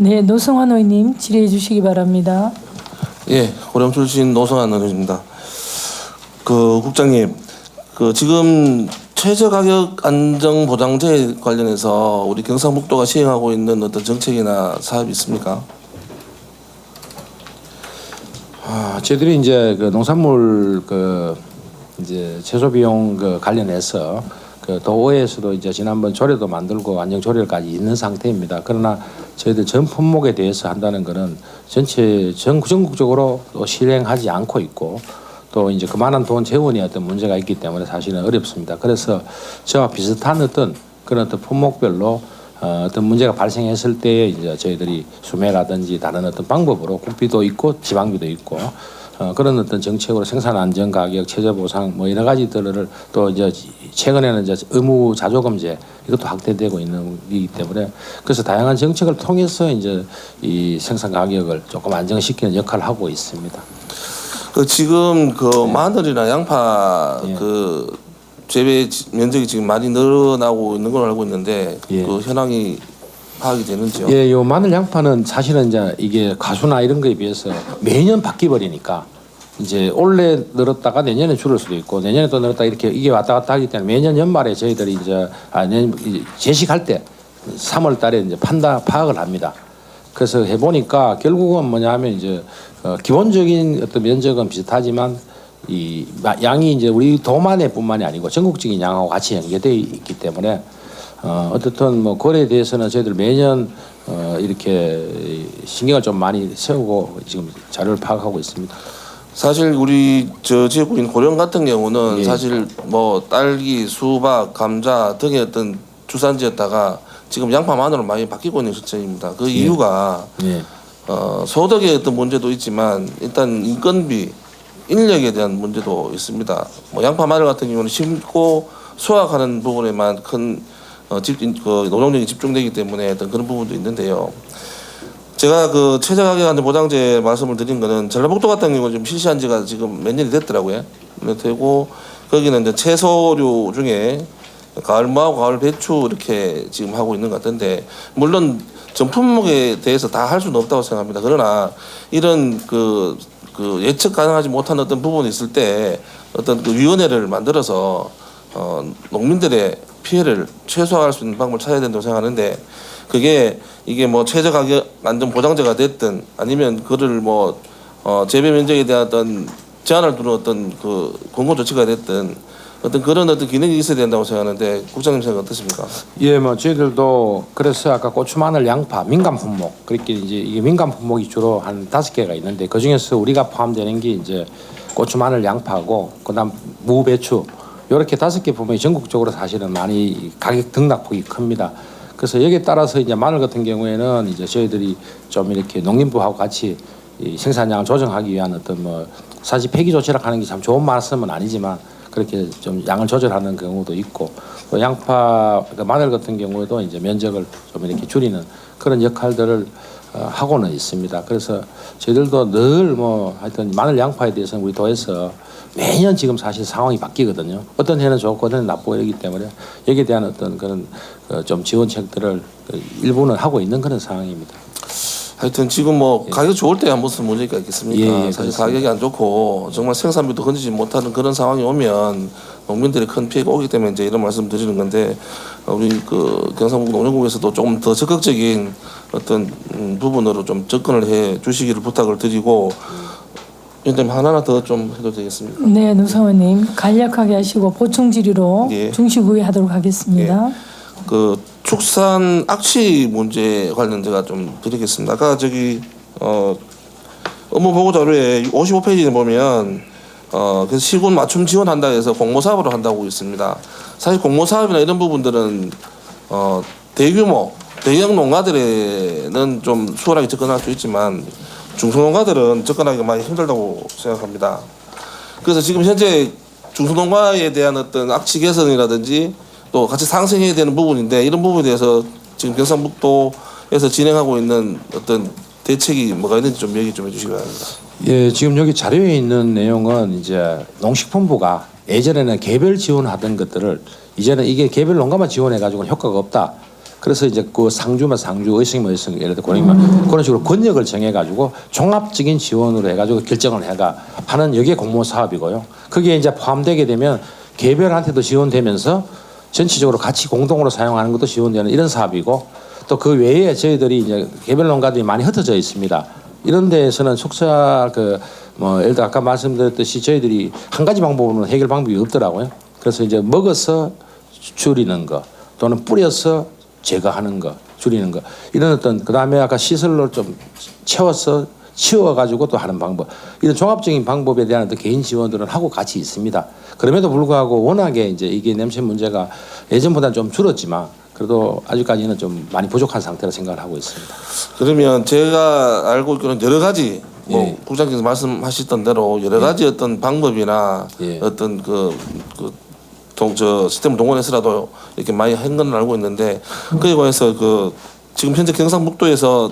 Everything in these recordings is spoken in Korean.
네, 노성환 의원님 질의해 주시기 바랍니다. 예, 고령 출신 노성환 의원입니다. 국장님, 지금 최저가격 안정보장제 관련해서 우리 경상북도가 시행하고 있는 어떤 정책이나 사업이 있습니까? 저희들이 이제 농산물 이제 채소 비용 관련해서 도에서도 이제 지난번 조례도 만들고 안정 조례까지 있는 상태입니다. 그러나 저희들 전 품목에 대해서 한다는 것은 전국적으로 또 실행하지 않고 있고 또 이제 그만한 돈 재원이 어떤 문제가 있기 때문에 사실은 어렵습니다. 그래서 저와 비슷한 어떤 그런 어떤 품목별로 어떤 문제가 발생했을 때에 이제 저희들이 수매라든지 다른 어떤 방법으로 국비도 있고 지방비도 있고 그런 어떤 정책으로 생산 안전 가격, 최저 보상 뭐 여러 가지들을 또 이제 최근에는 이제 의무 자조금제 이것도 확대되고 있는 이기 때문에 그래서 다양한 정책을 통해서 이제 이 생산 가격을 조금 안정시키는 역할을 하고 있습니다. 지금 마늘이나 양파 예. 재배 면적이 지금 많이 늘어나고 있는 걸로 알고 있는데 예. 현황이 파악이 되는지요? 예, 요 마늘 양파는 사실은 이제 이게 가수나 이런 거에 비해서 매년 바뀌어 버리니까 이제 올해 늘었다가 내년에 줄을 수도 있고 내년에 또 늘었다 이렇게 이게 왔다 갔다 하기 때문에 매년 연말에 저희들이 이제 제식할 때 3월 달에 이제 파악을 합니다. 그래서 해보니까 결국은 뭐냐면 이제 기본적인 어떤 면적은 비슷하지만 이 양이 이제 우리 도만에뿐만이 아니고 전국적인 양하고 같이 연계되어 있기 때문에 어떻든 뭐 그거에 대해서는 저희들 매년 이렇게 신경을 좀 많이 세우고 지금 자료를 파악하고 있습니다. 사실 우리 지역구인 고령 같은 경우는 예. 사실 뭐 딸기, 수박, 감자 등의 어떤 주산지였다가 지금 양파, 마늘로 많이 바뀌고 있는 실정입니다. 그 이유가 예. 소득의 어떤 문제도 있지만 일단 인건비, 인력에 대한 문제도 있습니다. 뭐 양파, 마늘 같은 경우는 심고 수확하는 부분에만 큰 노동력이 집중되기 때문에 어떤 그런 부분도 있는데요. 제가 최저가격 안정보장제 말씀을 드린 거는 전라북도 같은 경우는 좀 실시한 지가 지금 몇 년이 됐더라고요. 되고 거기는 이제 채소류 중에 가을무하고 가을 배추 이렇게 지금 하고 있는 것 같은데 물론 전 품목에 대해서 다 할 수는 없다고 생각합니다. 그러나 이런 예측 가능하지 못한 어떤 부분이 있을 때 어떤 위원회를 만들어서 농민들의 피해를 최소화할 수 있는 방법을 찾아야 된다고 생각하는데 이게 뭐 최저 가격 안정 보장제가 됐든 아니면 그를 재배 면적에 대한 어떤 제한을 두는 어떤 권고 조치가 됐든 어떤 그런 어떤 기능이 있어야 된다고 생각하는데 국장님 생각 어떻습니까? 예, 뭐 저희들도 그래서 아까 고추, 마늘, 양파 민감 품목 그렇게 이제 이게 민감 품목이 주로 한 5개가 있는데 그 중에서 우리가 포함되는 게 이제 고추, 마늘, 양파고 그다음 무, 배추 이렇게 5개 품목이 전국적으로 사실은 많이 가격 등락폭이 큽니다. 그래서 여기에 따라서 이제 마늘 같은 경우에는 이제 저희들이 좀 이렇게 농림부하고 같이 이 생산량을 조정하기 위한 어떤 사실 폐기 조치를 하는 게 참 좋은 말씀은 아니지만 그렇게 좀 양을 조절하는 경우도 있고 또 양파, 마늘 같은 경우에도 이제 면적을 좀 이렇게 줄이는 그런 역할들을 하고는 있습니다. 그래서 저희들도 늘 하여튼 마늘 양파에 대해서는 우리 도에서 매년 지금 사실 상황이 바뀌거든요. 어떤 해는 좋고 어떤 해는 나쁘고 이러기 때문에 여기에 대한 어떤 그런 좀 지원책들을 일부는 하고 있는 그런 상황입니다. 하여튼 지금 가격 좋을 때 무슨 문제가 있겠습니까? 예, 사실 그렇습니다. 가격이 안 좋고 정말 생산비도 건지지 못하는 그런 상황이 오면 농민들이 큰 피해가 오기 때문에 이제 이런 말씀 드리는 건데 우리 경상북도 농림국에서도 조금 더 적극적인 어떤 부분으로 좀 접근을 해 주시기를 부탁을 드리고 위원장님 하나 더 좀 해도 되겠습니까? 네, 노성환님 간략하게 하시고 보충 질의로 예. 중시 구의하도록 하겠습니다. 축산 악취 문제 관련 제가 좀 드리겠습니다. 아까 업무 보고 자료에 55페이지에 보면 그래서 시군 맞춤 지원한다 해서 공모 사업으로 한다고 있습니다. 사실 공모 사업이나 이런 부분들은 대규모 대형 농가들에는 좀 수월하게 접근할 수 있지만 중소농가들은 접근하기가 많이 힘들다고 생각합니다. 그래서 지금 현재 중소농가에 대한 어떤 악취 개선이라든지 또 같이 상생해야 되는 부분인데 이런 부분에 대해서 지금 경상북도에서 진행하고 있는 어떤 대책이 뭐가 있는지 좀 얘기 좀 해주시기 바랍니다. 예, 지금 여기 자료에 있는 내용은 이제 농식품부가 예전에는 개별 지원하던 것들을 이제는 이게 개별 농가만 지원해 가지고는 효과가 없다. 그래서 이제 그 상주면 상주, 의성이면 의성, 예를 들어 고령이면 그런 식으로 권역을 정해가지고 종합적인 지원으로 해가지고 결정을 해가 하는 여기에 공무원 사업이고요. 그게 이제 포함되게 되면 개별한테도 지원되면서 전체적으로 같이 공동으로 사용하는 것도 지원되는 이런 사업이고 또 그 외에 저희들이 이제 개별 농가들이 많이 흩어져 있습니다. 이런 데에서는 숙사 예를 들어 아까 말씀드렸듯이 저희들이 한 가지 방법으로는 해결 방법이 없더라고요. 그래서 이제 먹어서 줄이는 거 또는 뿌려서 제거하는 거, 줄이는 거 이런 어떤 그다음에 아까 시설로 좀 채워서 치워가지고 또 하는 방법 이런 종합적인 방법에 대한 어떤 개인 지원들은 하고 같이 있습니다. 그럼에도 불구하고 워낙에 이제 이게 냄새 문제가 예전보다는 좀 줄었지만 그래도 아직까지는 좀 많이 부족한 상태라 생각을 하고 있습니다. 그러면 제가 알고 있기로는 여러 가지 예. 국장께서 말씀하셨던 대로 여러 가지 어떤 방법이나 예. 어떤 시스템을 동원해서라도 이렇게 많이 한 건 알고 있는데 그에 관해서 지금 현재 경상북도에서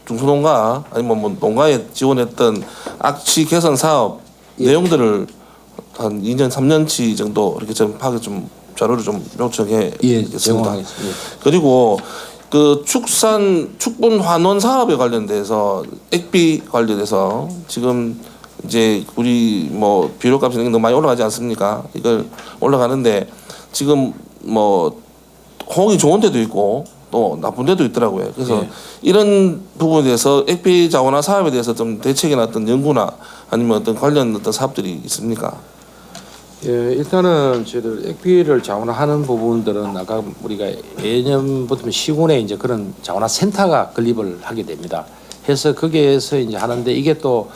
중소농가 아니면 뭐 농가에 지원했던 악취 개선 사업 내용들을 한 2년 3년치 정도 이렇게 좀 파악해 좀 자료를 좀 요청해 제공하겠습니다. 드리겠습니다. 그리고 축분 환원 사업에 관련돼서 액비 관련해서 지금 이제 우리 뭐 비료값이 너무 많이 올라가지 않습니까? 이걸 올라가는데 지금 뭐 호응이 좋은 데도 있고 또 나쁜 데도 있더라고요. 그래서 이런 부분에 대해서 액비 자원화 사업에 대해서 좀 대책이나 어떤 연구나 아니면 어떤 관련 어떤 사업들이 있습니까? 예, 일단은 저희들 액비를 자원화하는 부분들은 아까 우리가 예년부터 시군에 이제 그런 자원화 센터가 건립을 하게 됩니다. 해서 거기에서 이제 하는데 이게 또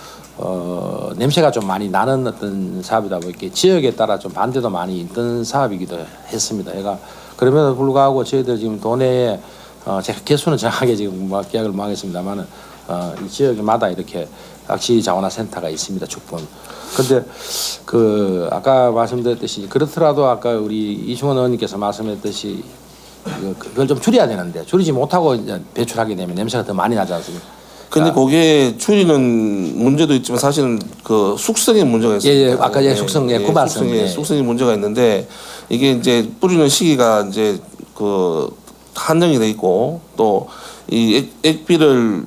냄새가 좀 많이 나는 어떤 사업이다 보니까 지역에 따라 좀 반대도 많이 있던 사업이기도 했습니다. 얘가 그럼에도 불구하고 저희들 지금 도내에 제가 개수는 정확하게 지금 뭐 계약을 뭐 하겠습니다만은 이 지역마다 이렇게 악취 자원화 센터가 있습니다. 축분. 근데 아까 말씀드렸듯이 그렇더라도 아까 우리 이충원 의원님께서 말씀했듯이 그걸 좀 줄여야 되는데 줄이지 못하고 이제 배출하게 되면 냄새가 더 많이 나지 않습니까? 근데 거기에 줄이는 문제도 있지만 사실은 숙성의 문제가 있습니다. 예, 아까 숙성, 그 말씀. 숙성의 문제가 있는데 이게 이제 뿌리는 시기가 이제 한정이 돼 있고 또 이 액비를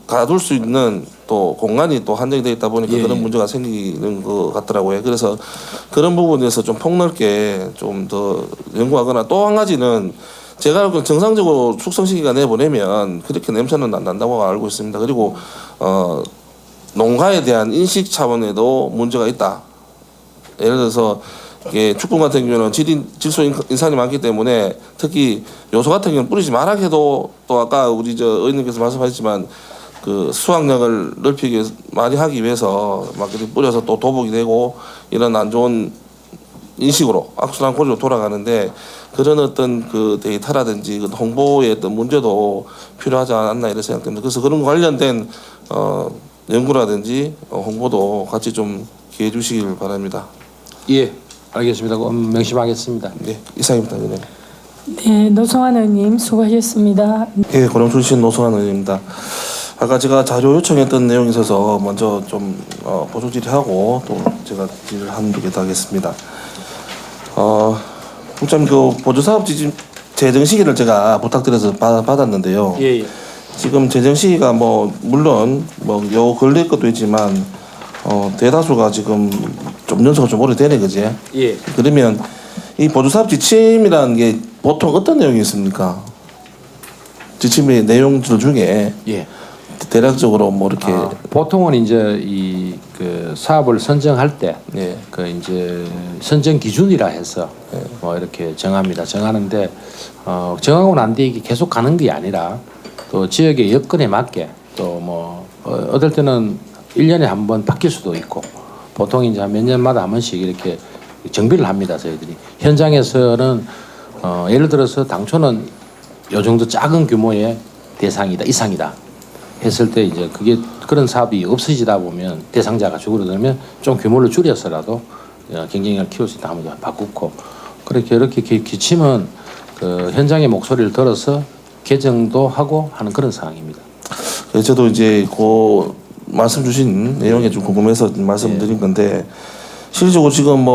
가둘 수 있는 또 공간이 또 한정이 돼 있다 보니까 그런 문제가 생기는 것 같더라고요. 그래서 그런 부분에서 좀 폭넓게 좀 더 연구하거나 또 한 가지는 제가 알고 정상적으로 숙성 시기가 내보내면 그렇게 냄새는 안 난다고 알고 있습니다. 그리고 농가에 대한 인식 차원에도 문제가 있다. 예를 들어서 이게 축분 같은 경우는 질소 인산이 많기 때문에 특히 요소 같은 경우는 뿌리지 말아 해도 또 아까 우리 의원님께서 말씀하셨지만 수확량을 넓히기 위해서 많이 하기 위해서 막 이렇게 뿌려서 또 도복이 되고 이런 안 좋은 인식으로 악순환 고리로 돌아가는데 그런 어떤 데이터라든지 홍보의 어떤 문제도 필요하지 않나 이런 생각됩니다. 그래서 그런 관련된 연구라든지 홍보도 같이 좀 기해 주시길 바랍니다. 예, 알겠습니다. 명심하겠습니다. 네, 이상입니다. 네. 네, 노성환 의원님 수고하셨습니다. 예, 고령 출신 노성환 의원입니다. 아까 제가 자료 요청했던 내용이 있어서 먼저 좀 보충 질의하고 또 제가 질의를 한두 개 더 하겠습니다. 국장님 보조사업 재정 시기를 제가 부탁드려서 받았는데요. 예. 지금 재정 시기가 물론 요 근래 것도 있지만 대다수가 지금 좀 연속으로 좀 오래되네, 그지? 예. 그러면 이 보조사업 지침이라는 게 보통 어떤 내용이 있습니까? 지침의 내용들 중에 예. 대략적으로 이렇게 보통은 이제 사업을 선정할 때 예. 이제 선정 기준이라 해서 이렇게 정합니다. 정하는데 정하고 난 뒤에 이게 계속 가는 게 아니라 또 지역의 여건에 맞게 또 어떨 때는 1년에 한 번 바뀔 수도 있고 보통 이제 몇 년마다 한 번씩 이렇게 정비를 합니다. 저희들이 현장에서는 예를 들어서 당초는 요 정도 작은 규모의 대상이다 이상이다 했을 때 이제 그런 사업이 없어지다 보면 대상자가 줄어들면 좀 규모를 줄여서라도 경쟁력을 키울 수 있다 하면 바꾸고 이렇게 기침은 현장의 목소리를 들어서 개정도 하고 하는 그런 상황입니다. 저도 이제 말씀 주신 내용이 좀 궁금해서 말씀드린 건데 실질적으로 지금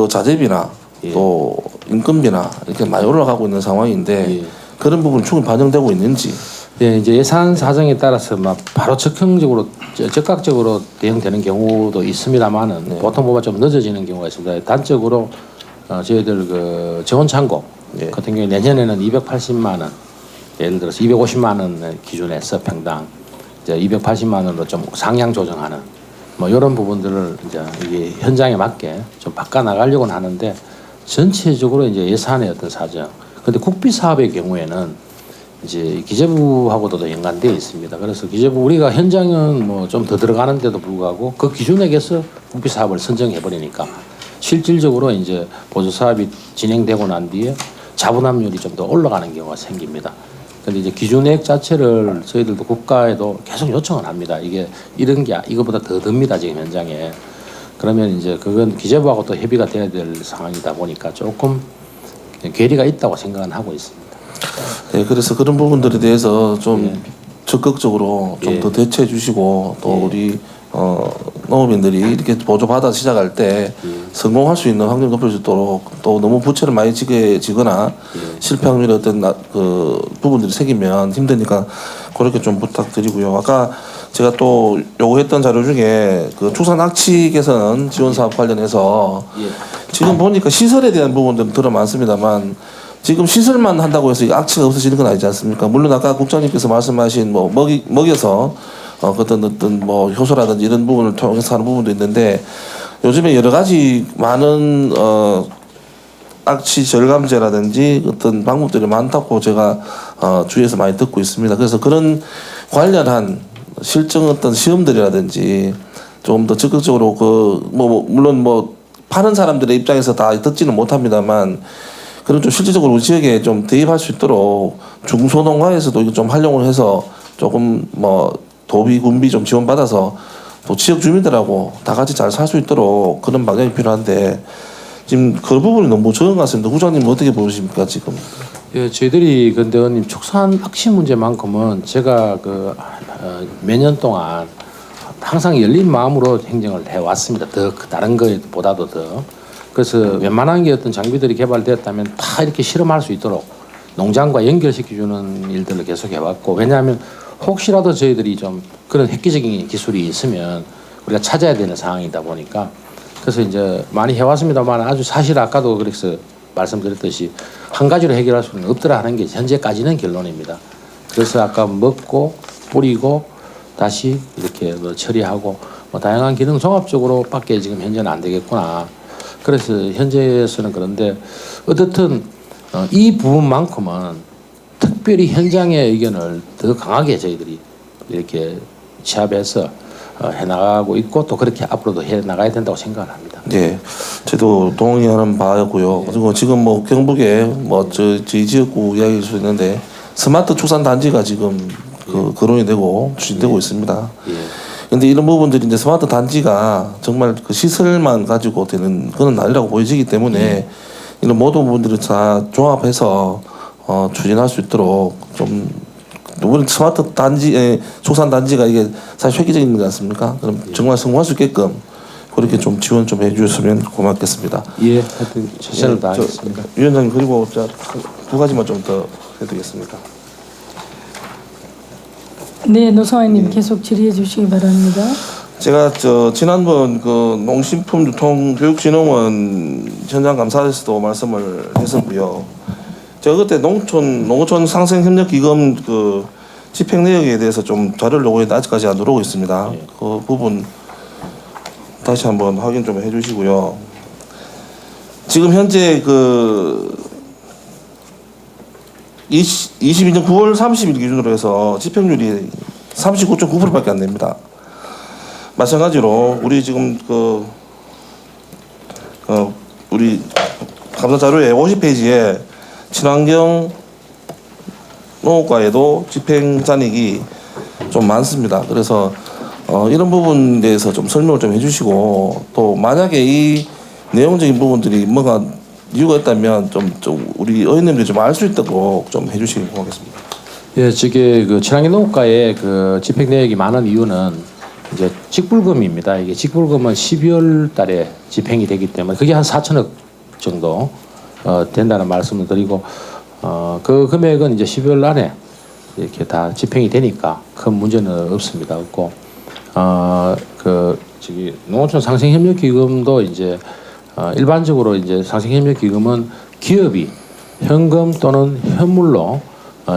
자재비나 또 인건비나 이렇게 많이 올라가고 있는 상황인데 그런 부분 충분히 반영되고 있는지. 예, 이제 예산 사정에 따라서 막 바로 적극적으로 대응되는 경우도 있습니다만은 보통 보면 좀 늦어지는 경우가 있습니다. 단적으로 저희들 그 재원 창고 같은 경우에 내년에는 280만 원, 예를 들어서 250만 원 기준에서 평당 이제 280만 원으로 좀 상향 조정하는 뭐 이런 부분들을 이제 이게 현장에 맞게 좀 바꿔 나가려고는 하는데 전체적으로 이제 예산의 어떤 사정. 근데 국비 사업의 경우에는 이제 기재부하고도 연관되어 있습니다. 그래서 기재부 우리가 현장은 뭐 좀 더 들어가는데도 불구하고 그 기준액에서 국비 사업을 선정해 버리니까 실질적으로 이제 보조 사업이 진행되고 난 뒤에 자본압률이 좀 더 올라가는 경우가 생깁니다. 근데 이제 기준액 자체를 저희들도 국가에도 계속 요청을 합니다. 이게 이런 게 이거보다 더 듭니다 지금 현장에. 그러면 이제 그건 기재부하고 또 협의가 돼야 될 상황이다 보니까 조금 괴리가 있다고 생각은 하고 있습니다. 네, 그래서 그런 부분들에 대해서 좀 적극적으로 좀 더 대처해 주시고 또 우리 농업인들이 이렇게 보조 받아 시작할 때 성공할 수 있는 확률 높일 수 있도록 또 너무 부채를 많이 지거나 실패 확률의 어떤 그 부분들이 생기면 힘드니까 그렇게 좀 부탁드리고요. 아까 제가 또 요구했던 자료 중에 그 축산 악취 개선 지원 사업 관련해서 지금 보니까 시설에 대한 부분들은 들어 많습니다만 지금 시설만 한다고 해서 악취가 없어지는 건 아니지 않습니까? 물론 아까 국장님께서 말씀하신 뭐 먹여서 어떤 뭐 효소라든지 이런 부분을 통해서 하는 부분도 있는데 요즘에 여러 가지 많은 악취 절감제라든지 어떤 방법들이 많다고 제가 주위에서 많이 듣고 있습니다. 그래서 그런 관련한 실증 어떤 시험들이라든지 좀 더 적극적으로 물론 뭐 파는 사람들의 입장에서 다 듣지는 못합니다만 그런 좀 실질적으로 우리 지역에 좀 대입할 수 있도록 중소농가에서도 이거 좀 활용을 해서 조금 뭐 도비 군비 좀 지원받아서 또 지역 주민들하고 다 같이 잘 살 수 있도록 그런 방향이 필요한데 지금 그 부분이 너무 적은 것 같습니다. 후장님 어떻게 보십니까 지금? 예, 저희들이 근데 의원님 축산 악취 문제만큼은 제가 그 몇 년 동안 항상 열린 마음으로 행정을 해왔습니다. 더 다른 것보다도 더. 그래서 웬만한 게 어떤 장비들이 개발되었다면 다 이렇게 실험할 수 있도록 농장과 연결시켜주는 일들을 계속 해왔고 왜냐하면 혹시라도 저희들이 좀 그런 획기적인 기술이 있으면 우리가 찾아야 되는 상황이다 보니까 그래서 이제 많이 해왔습니다만 아주 사실 아까도 그래서 말씀드렸듯이 한 가지로 해결할 수는 없더라 하는 게 현재까지는 결론입니다. 그래서 아까 먹고 뿌리고 다시 이렇게 뭐 처리하고 뭐 다양한 기능 종합적으로 밖에 지금 현재는 안 되겠구나. 그래서 현재에서는 그런데 어떻든 이 부분만큼은 특별히 현장의 의견을 더 강하게 저희들이 이렇게 취합해서 해나가고 있고 또 그렇게 앞으로도 해나가야 된다고 생각을 합니다. 네, 저도 동의하는 바였고요. 그리고 지금 뭐 경북에 뭐 저희 지역구 이야기일 수 있는데 스마트 축산 단지가 지금 그 거론이 되고 추진되고 있습니다. 근데 이런 부분들이 이제 스마트 단지가 정말 그 시설만 가지고 되는 그런 아니라고 보여지기 때문에 이런 모든 부분들을 다 종합해서 추진할 수 있도록 좀 우리 스마트 단지 축산 단지가 이게 사실 획기적인 거지 않습니까? 그럼 정말 성공할 수 있게끔 그렇게 좀 지원 좀 해주셨으면 고맙겠습니다. 예, 하여튼 최선을 다하겠습니다. 위원장님 그리고 두 가지만 좀 더 해드리겠습니다. 네, 노성환님 계속 질의해 주시기 바랍니다. 제가 지난번 그 농식품 유통 교육진흥원 현장 감사에서도 말씀을 했었고요. 제가 그때 농어촌 상생협력기금 그 집행 내역에 대해서 좀 자료를 요구했는데 아직까지 안 들어오고 있습니다. 그 부분 다시 한번 확인 좀 해주시고요. 지금 현재 그 22년 9월 30일 기준으로 해서 집행률이 39.9%밖에 안 됩니다. 마찬가지로 우리 지금 우리 감사 자료에 50페이지에 친환경 농업과에도 집행 잔액이 좀 많습니다. 그래서 이런 부분에 대해서 좀 설명을 좀 해주시고 또 만약에 이 내용적인 부분들이 뭐가 이유가 있다면 좀 우리 의원님들이 좀 알 수 있도록 좀 해주시기 고맙겠습니다. 예, 저게 그 친환경 농업과의 그 집행 내역이 많은 이유는 이제 직불금입니다. 이게 직불금은 12월 달에 집행이 되기 때문에 그게 한 4천억 정도 된다는 말씀을 드리고 그 금액은 이제 12월 안에 이렇게 다 집행이 되니까 큰 문제는 없습니다. 없고 농어촌 상생협력기금도 이제 일반적으로 이제 상생협력기금은 기업이 현금 또는 현물로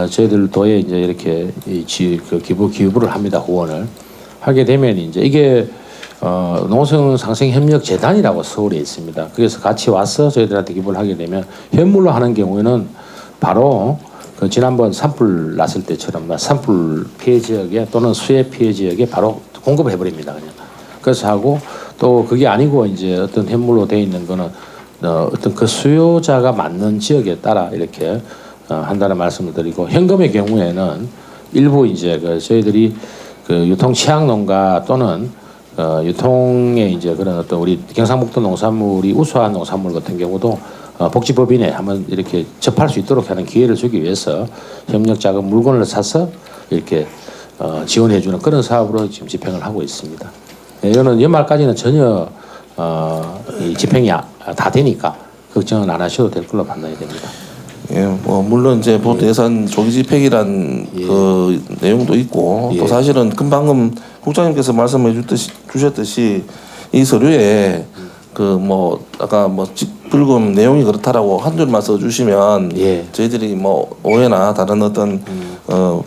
저희들 도에 이제 이렇게 기부를 합니다. 후원을 하게 되면 이제 이게 농어촌 상생협력재단이라고 서울에 있습니다. 그래서 같이 와서 저희들한테 기부를 하게 되면 현물로 하는 경우에는 바로 그 지난번 산불 났을 때처럼 산불 피해 지역에 또는 수해 피해 지역에 바로 공급을 해버립니다. 그냥. 그래서 하고 또 그게 아니고 이제 어떤 현물로 되어 있는 거는 어떤 그 수요자가 맞는 지역에 따라 이렇게 한다는 말씀을 드리고 현금의 경우에는 일부 이제 그 저희들이 그 유통 취약농가 또는 유통에 이제 그런 어떤 우리 경상북도 농산물이 우수한 농산물 같은 경우도 복지법인에 한번 이렇게 접할 수 있도록 하는 기회를 주기 위해서 협력 자금 물건을 사서 이렇게 지원해주는 그런 사업으로 지금 집행을 하고 있습니다. 이거는 연말까지는 전혀 이 집행이 다 되니까 걱정은 안 하셔도 될 걸로 판단이 됩니다. 예, 뭐 물론 이제 보도 예산 조기 집행이란 그 내용도 있고 또 사실은 방금 국장님께서 말씀해 주셨듯이 이 서류에 그 뭐 아까 뭐 불금 내용이 그렇다라고 한 줄만 써주시면 저희들이 뭐 오해나 다른 어떤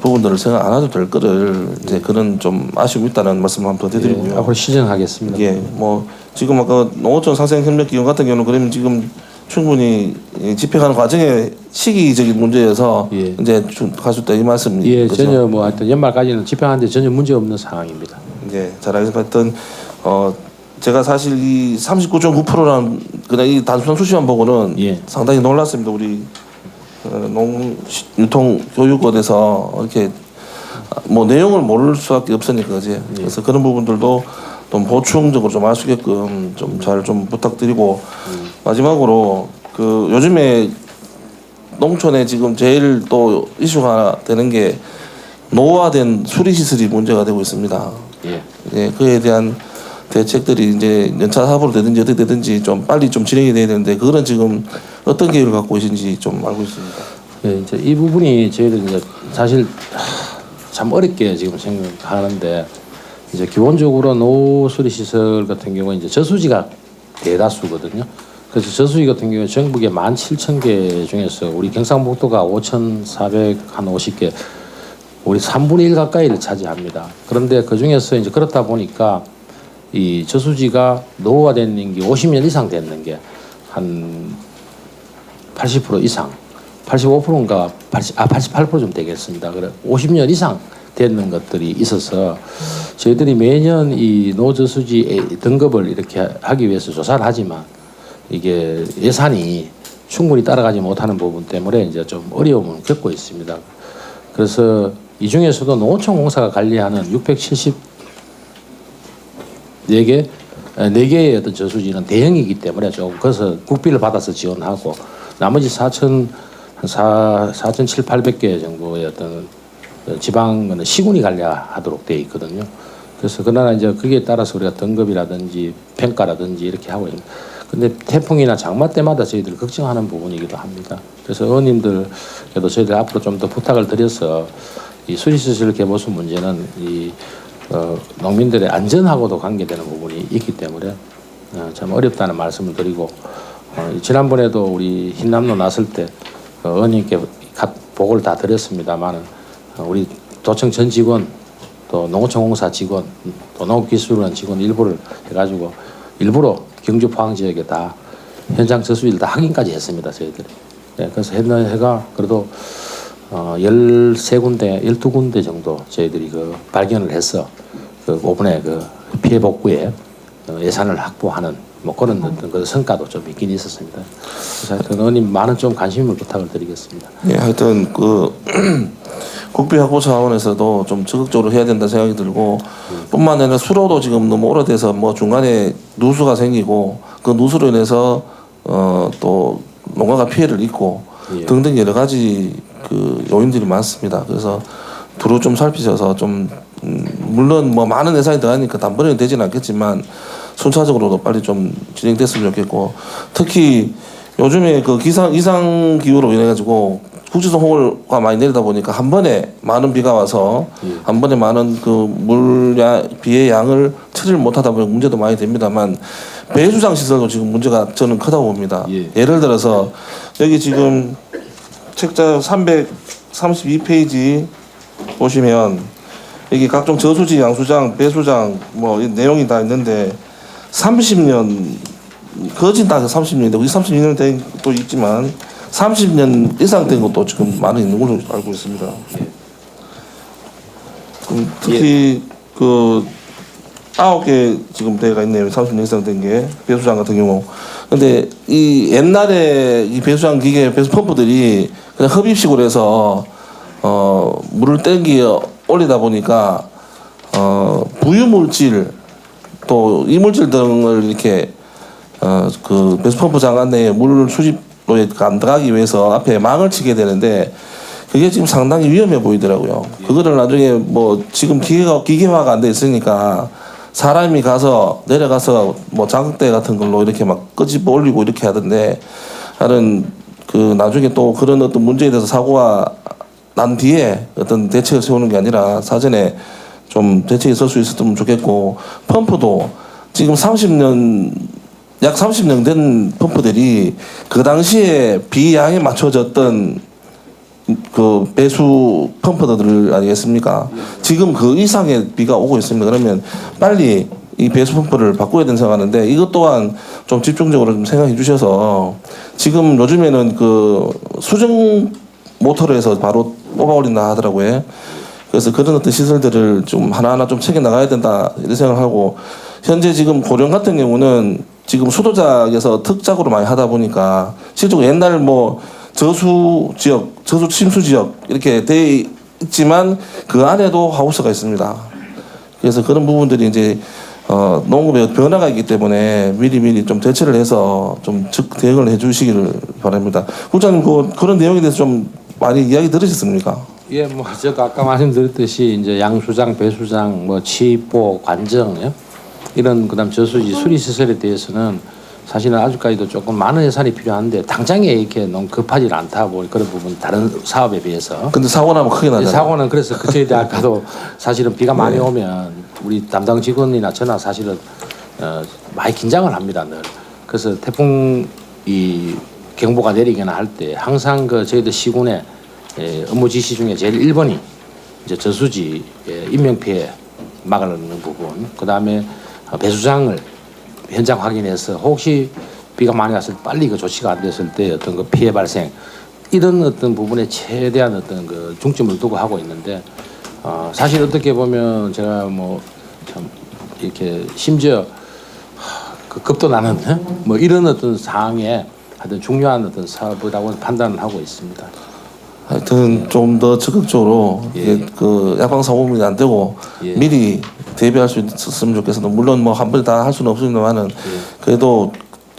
부분들을 생각 안 해도 될 거를 이제 그런 좀 아쉬움이 있다는 말씀을 한번 더 드리고요. 앞으로 시정하겠습니다. 예, 뭐 지금 아까 농어촌 상생협력기금 같은 경우는 그러면 지금 충분히 집행하는 과정의 시기적인 문제여서 이제 가셨다 이 말씀이죠. 예, 전혀 뭐 하여튼 연말까지는 집행하는데 전혀 문제 없는 상황입니다. 네, 잘 알겠습니다. 하여튼 제가 사실 이 39.9%라는 그냥 이 단순한 수치만 보고는 상당히 놀랐습니다. 우리 농유통교육원에서 이렇게 뭐 내용을 모를 수밖에 없으니까 그지. 그래서 그런 부분들도 좀 보충적으로 좀 알 수 있게끔 좀 잘 좀 부탁드리고 마지막으로 그 요즘에 농촌에 지금 제일 또 이슈가 되는 게 노후화된 수리시설이 문제가 되고 있습니다. 예, 그에 대한 대책들이 이제 연차 사업으로 되든지 어떻게 되든지 좀 빨리 좀 진행이 돼야 되는데 그거는 지금 어떤 계획을 갖고 계신지 좀 알고 있습니다. 예, 이제 이 부분이 저희들 이제 사실 참 어렵게 지금 생각하는데 이제 기본적으로 노후 수리 시설 같은 경우 이제 저수지가 대다수거든요. 그래서 저수지 같은 경우 전국에 17,000개 중에서 우리 경상북도가 5,450개, 우리 3분의 1 가까이를 차지합니다. 그런데 그 중에서 이제 그렇다 보니까 이 저수지가 노후화된 게 50년 이상 됐는 게 한 80% 이상, 85%인가 88% 좀 되겠습니다. 그래 50년 이상 되는 것들이 있어서 저희들이 매년 이 노저수지 등급을 이렇게 하기 위해서 조사를 하지만 이게 예산이 충분히 따라가지 못하는 부분 때문에 이제 좀 어려움을 겪고 있습니다. 그래서 이 중에서도 농어촌 공사가 관리하는 4개의 어떤 저수지는 대형이기 때문에 조금 그래서 국비를 받아서 지원하고 나머지 4,700개 정도의 어떤 지방은 시군이 관리하도록 되어 있거든요. 그래서 그러나 이제 거기에 따라서 우리가 등급이라든지 평가라든지 이렇게 하고 있는. 근데 태풍이나 장마 때마다 저희들 걱정하는 부분이기도 합니다. 그래서 의원님들께도 저희들 앞으로 좀 더 부탁을 드려서 이 수리시설 개보수 문제는 이 농민들의 안전하고도 관계되는 부분이 있기 때문에 참 어렵다는 말씀을 드리고 지난번에도 우리 흰남노 났을 때 의원님께 보고를 다 드렸습니다만 우리 도청 전 직원 또 농어촌공사 직원 또 농업기술원 직원 일부를 해가지고 일부러 경주 포항 지역에 다 현장 저수지를 다 확인까지 했습니다 저희들이. 네, 그래서 해가 그래도 13군데 12군데 정도 저희들이 그 발견을 해서 그 이번에 그 피해 복구에 예산을 확보하는 뭐 그런 어떤 그 성과도 좀 있긴 있었습니다. 그래서 하여튼 의원님 많은 좀 관심을 부탁을 드리겠습니다. 예, 하여튼 그 국비 확보 차원에서도 좀 적극적으로 해야 된다 생각이 들고 뿐만 아니라 수로도 지금 너무 오래돼서 뭐 중간에 누수가 생기고 그 누수로 인해서 또 농가가 피해를 입고 등등 여러 가지 그 요인들이 많습니다. 그래서 두루 좀 살피셔서 좀 물론 뭐 많은 예산이 들어가니까 단번에 되지는 않겠지만 순차적으로도 빨리 좀 진행됐으면 좋겠고 특히 요즘에 그 이상 기후로 인해 가지고 국지선 호우가 많이 내리다 보니까 한 번에 많은 비가 와서 한 번에 많은 그 비의 양을 처리를 못하다 보니 문제도 많이 됩니다만 배수장 시설도 지금 문제가 저는 크다고 봅니다. 예를 들어서 여기 지금 책자 332페이지 보시면 여기 각종 저수지, 양수장, 배수장 뭐 이 내용이 다 있는데 30년 거진 다 30년인데 우리 30년 된 것도 있지만 30년 이상 된 것도 지금 많이 있는 걸로 알고 있습니다. 특히 그 9개 지금 대가 있네요. 30년 이상 된 게 배수장 같은 경우. 근데 이 옛날에 이 배수장 기계 배수 펌프들이 그냥 흡입식으로 해서 물을 땡겨 올리다 보니까 부유물질 또 이물질 등을 이렇게 그 배수 펌프장 안에 물 수집로에 안 들어가기 위해서 앞에 망을 치게 되는데 그게 지금 상당히 위험해 보이더라고요. 그거를 나중에 뭐 지금 기계화가 안 돼 있으니까 사람이 가서 내려가서 뭐 장대 같은 걸로 이렇게 막 끄집어 올리고 이렇게 하던데 하는 그 나중에 또 그런 어떤 문제에 대해서 사고가 난 뒤에 어떤 대책을 세우는 게 아니라 사전에 좀 대책이 있을 수 있었으면 좋겠고 펌프도 지금 약 30년 된 펌프들이 그 당시에 비양에 맞춰졌던 그 배수 펌프들 아니겠습니까? 지금 그 이상의 비가 오고 있습니다. 그러면 빨리 이 배수 펌프를 바꿔야 된다고 생각하는데 이것 또한 좀 집중적으로 좀 생각해 주셔서 지금 요즘에는 그 수정 모터로 해서 바로 뽑아올린다 하더라고요. 그래서 그런 어떤 시설들을 좀 하나하나 좀 챙겨 나가야 된다 이런 생각을 하고 현재 지금 고령 같은 경우는 지금 수도작에서 특작으로 많이 하다 보니까 실제로 옛날 뭐 저수 지역, 저수 침수 지역 이렇게 돼 있지만 그 안에도 하우스가 있습니다. 그래서 그런 부분들이 이제 농업의 변화가 있기 때문에 미리 좀 대처를 해서 좀 대응을 해주시기를 바랍니다. 국장님 그런 내용에 대해서 좀 많이 이야기 들으셨습니까? 예, 뭐 저도 아까 말씀드렸듯이 이제 양수장, 배수장, 뭐 치보, 관정 이런 그다음 저수지 수리 시설에 대해서는 사실은 아직까지도 조금 많은 예산이 필요한데 당장에 이렇게 너무 급하지 않다고 그런 부분 다른 사업에 비해서. 근데 사고 나면 크게 나잖아요. 사고는 그래서 그쪽에 대해 아까도 사실은 비가 많이 오면 우리 담당 직원이나 저나 사실은 많이 긴장을 합니다 늘. 그래서 태풍 이 경보가 내리거나 할 때 항상 그 저희들 시군의 업무 지시 중에 제일 1번이 이제 저수지 인명 피해 막아내는 부분, 그 다음에 배수장을 현장 확인해서 혹시 비가 많이 왔을 때 빨리 그 조치가 안 됐을 때 어떤 그 피해 발생 이런 어떤 부분에 최대한 어떤 그 중점을 두고 하고 있는데 사실 어떻게 보면 제가 뭐 참 이렇게 심지어 그 겁도 나는 뭐 이런 어떤 사항에 하여튼 중요한 어떤 사업이라고 판단을 하고 있습니다. 하여튼 좀 더 적극적으로 그 야광 사고문이 안 되고 미리 대비할 수 있었으면 좋겠습니다. 물론 뭐 한 번에 다 할 수는 없습니다만은 그래도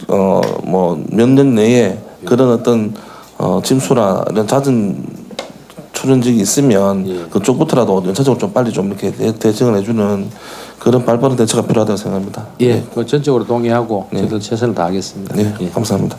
뭐 몇 년 내에 그런 어떤 침수나 이런 잦은 출연직이 있으면 그쪽부터라도 연차적으로 좀 빨리 좀 이렇게 대응을 해주는 그런 발빠른 대처가 필요하다고 생각합니다. 그 전적으로 동의하고 저도 최선을 다하겠습니다. 감사합니다.